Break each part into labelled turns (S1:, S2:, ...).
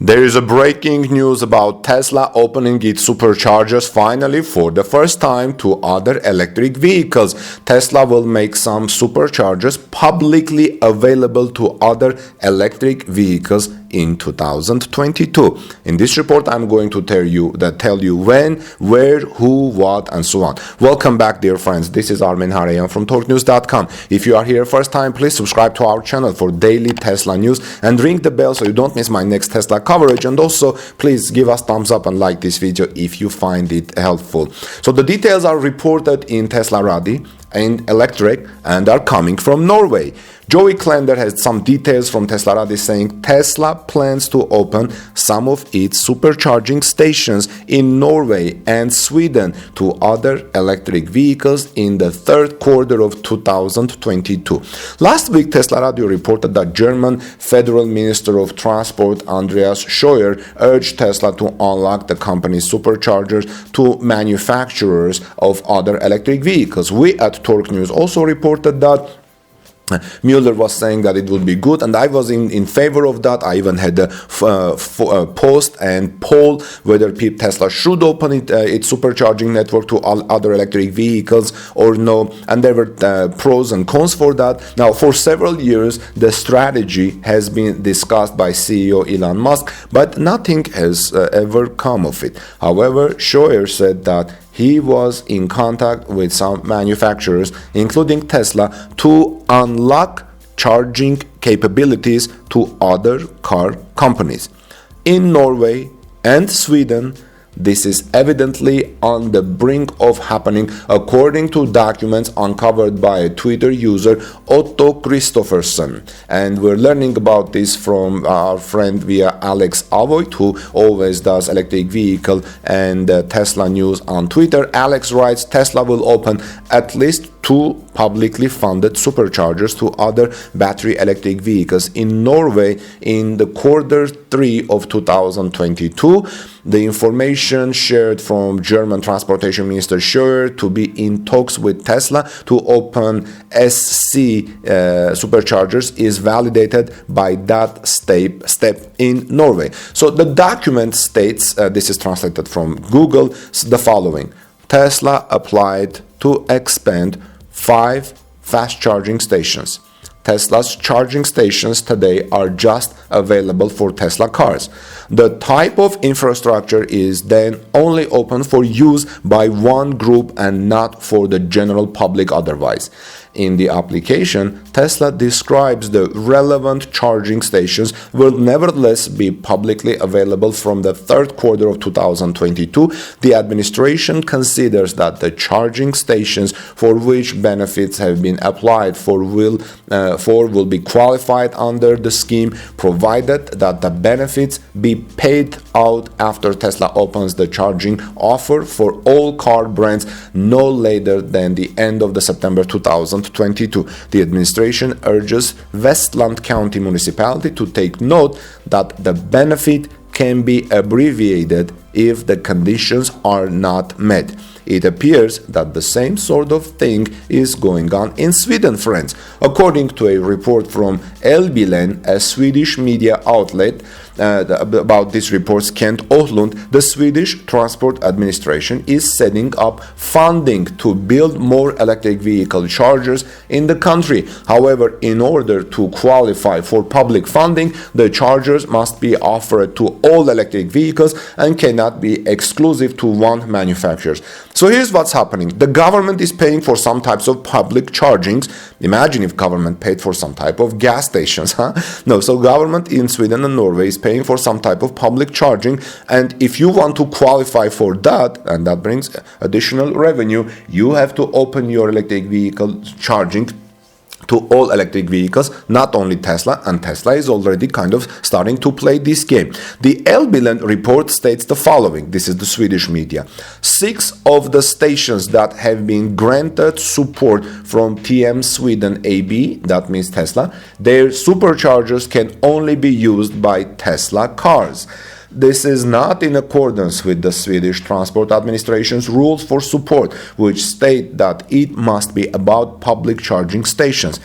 S1: There is a breaking news about Tesla opening its superchargers finally for the first time to other electric vehicles. Tesla will make some superchargers publicly available to other electric vehicles in 2022. In this report, I'm going to tell you when, where, who, what, and so on. Welcome back, dear friends. This is Armen Harayan from TorqueNews.com. If you are here first time, please subscribe to our channel for daily Tesla news and ring the bell so you don't miss my next Tesla coverage. And also, please give us thumbs up and like this video if you find it helpful. So the details are reported in Tesla Radi and Electric and are coming from Norway. Joey Klender has some details from Tesla Radi saying Tesla plans to open some of its supercharging stations in Norway and Sweden to other electric vehicles in the third quarter of 2022. Last week, Tesla Radio reported that German Federal Minister of Transport Andreas Scheuer urged Tesla to unlock the company's superchargers to manufacturers of other electric vehicles. We at Torque News also reported that Mueller was saying that it would be good, and I was in favor of that. I even had a post and poll whether Tesla should open its supercharging network to all other electric vehicles or no, and there were pros and cons for that. Now, for several years, the strategy has been discussed by CEO Elon Musk, but nothing has ever come of it. However, Scheuer said that he was in contact with some manufacturers, including Tesla, to unlock charging capabilities to other car companies. In Norway and Sweden, this is evidently on the brink of happening, according to documents uncovered by a Twitter user, Otto Christopherson. And we're learning about this from our friend via Alex Avoit, who always does electric vehicle and Tesla news on Twitter. Alex writes, Tesla will open at least 2 publicly funded superchargers to other battery electric vehicles in Norway in the quarter 3 of 2022. The information shared from German Transportation Minister Scheuer to be in talks with Tesla to open SC superchargers is validated by that step in Norway. So the document states, this is translated from Google, the following: Tesla applied to expand 5 fast charging stations. Tesla's charging stations today are just available for Tesla cars. The type of infrastructure is then only open for use by one group and not for the general public otherwise. In the application, Tesla describes the relevant charging stations will nevertheless be publicly available from the third quarter of 2022. The administration considers that the charging stations for which benefits have been applied for will be qualified under the scheme, provided that the benefits be paid out after Tesla opens the charging offer for all car brands no later than the end of the September 2022. The administration urges Vestland County Municipality to take note that the benefit can be abbreviated if the conditions are not met. It appears that the same sort of thing is going on in Sweden, friends. According to a report from Elbilen, a Swedish media outlet, about this report, Kent Ohlund, the Swedish Transport Administration is setting up funding to build more electric vehicle chargers in the country. However, in order to qualify for public funding, the chargers must be offered to all electric vehicles and cannot be exclusive to one manufacturer. So here's what's happening. The government is paying for some types of public chargings. Imagine if government paid for some type of gas stations, huh? No, so government in Sweden and Norway is paying for some type of public charging, and if you want to qualify for that, and that brings additional revenue, you have to open your electric vehicle charging to all electric vehicles, not only Tesla, and Tesla is already kind of starting to play this game. The Elbilen report states the following. This is the Swedish media. 6 of the stations that have been granted support from TM Sweden AB, that means Tesla, their superchargers can only be used by Tesla cars. This is not in accordance with the Swedish Transport Administration's rules for support, which state that it must be about public charging stations.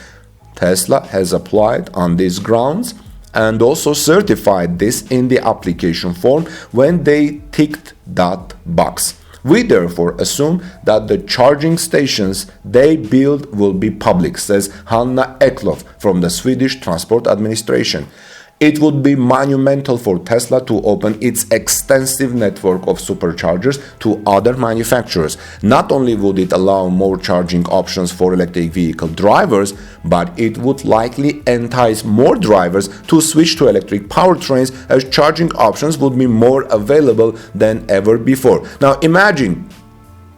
S1: Tesla has applied on these grounds and also certified this in the application form when they ticked that box. We therefore assume that the charging stations they build will be public, says Hanna Eklof from the Swedish Transport Administration. It would be monumental for Tesla to open its extensive network of superchargers to other manufacturers. Not only would it allow more charging options for electric vehicle drivers, but it would likely entice more drivers to switch to electric powertrains, as charging options would be more available than ever before. Now imagine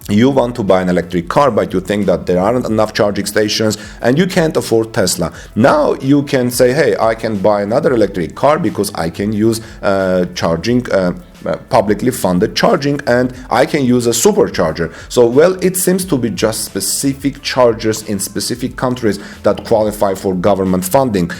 S1: you want to buy an electric car, but you think that there aren't enough charging stations and you can't afford Tesla. Now you can say, hey, I can buy another electric car because I can use charging publicly funded charging, and I can use a supercharger. So, well, it seems to be just specific chargers in specific countries that qualify for government funding.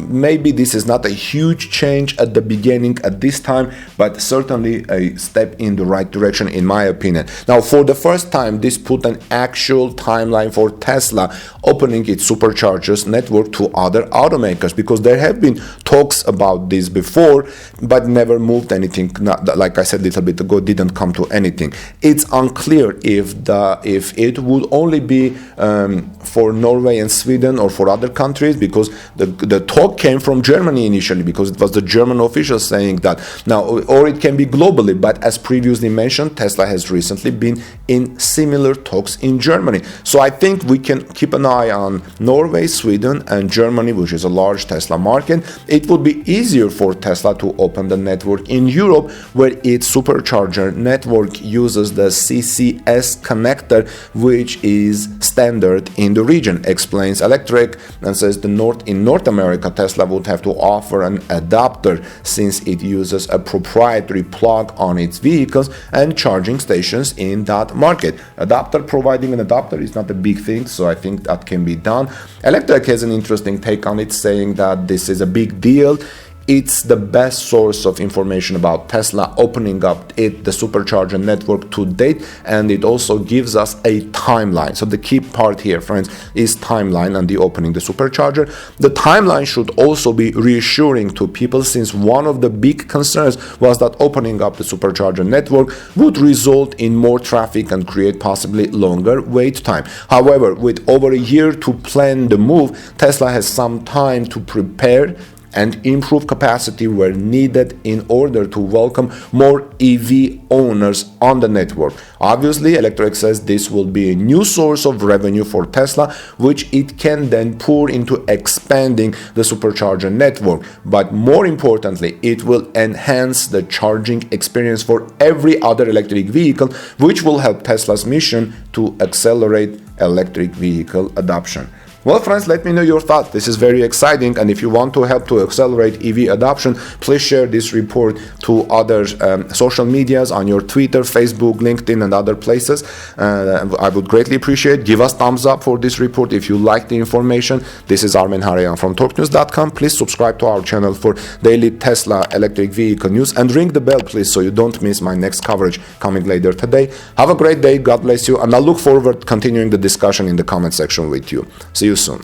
S1: Maybe this is not a huge change at the beginning at this time, but certainly a step in the right direction in my opinion. Now, for the first time, this put an actual timeline for Tesla opening its superchargers network to other automakers, because there have been talks about this before, but never moved anything. Like I said a little bit ago, didn't come to anything. It's unclear if it would only be for Norway and Sweden or for other countries, because the talk came from Germany initially, because it was the German officials saying that. Now, or it can be globally, but as previously mentioned, Tesla has recently been in similar talks in Germany. So I think we can keep an eye on Norway, Sweden, and Germany, which is a large Tesla market. It would be easier for Tesla to open the network in Europe, where its supercharger network uses the CCS connector, which is standard in the region, explains Electric, and says in North America, Tesla would have to offer an adapter since it uses a proprietary plug on its vehicles and charging stations in that market. Providing an adapter is not a big thing, so I think that can be done. Electric has an interesting take on it, saying that this is a big deal. It's the best source of information about Tesla opening up the supercharger network to date, and it also gives us a timeline. So the key part here, friends, is timeline and the opening the supercharger. The timeline should also be reassuring to people, since one of the big concerns was that opening up the supercharger network would result in more traffic and create possibly longer wait time. However, with over a year to plan the move, Tesla has some time to prepare and improve capacity where needed in order to welcome more EV owners on the network. Obviously, Electric says this will be a new source of revenue for Tesla, which it can then pour into expanding the supercharger network. But more importantly, it will enhance the charging experience for every other electric vehicle, which will help Tesla's mission to accelerate electric vehicle adoption. Well, friends, let me know your thoughts. This is very exciting, and if you want to help to accelerate EV adoption, please share this report to other social medias on your Twitter, Facebook, LinkedIn, and other places. I would greatly appreciate. Give us thumbs up for this report if you like the information. This is Armen Harayan from TalkNews.com. Please subscribe to our channel for daily Tesla electric vehicle news, and ring the bell, please, so you don't miss my next coverage coming later today. Have a great day. God bless you, and I look forward to continuing the discussion in the comment section with you. See you soon.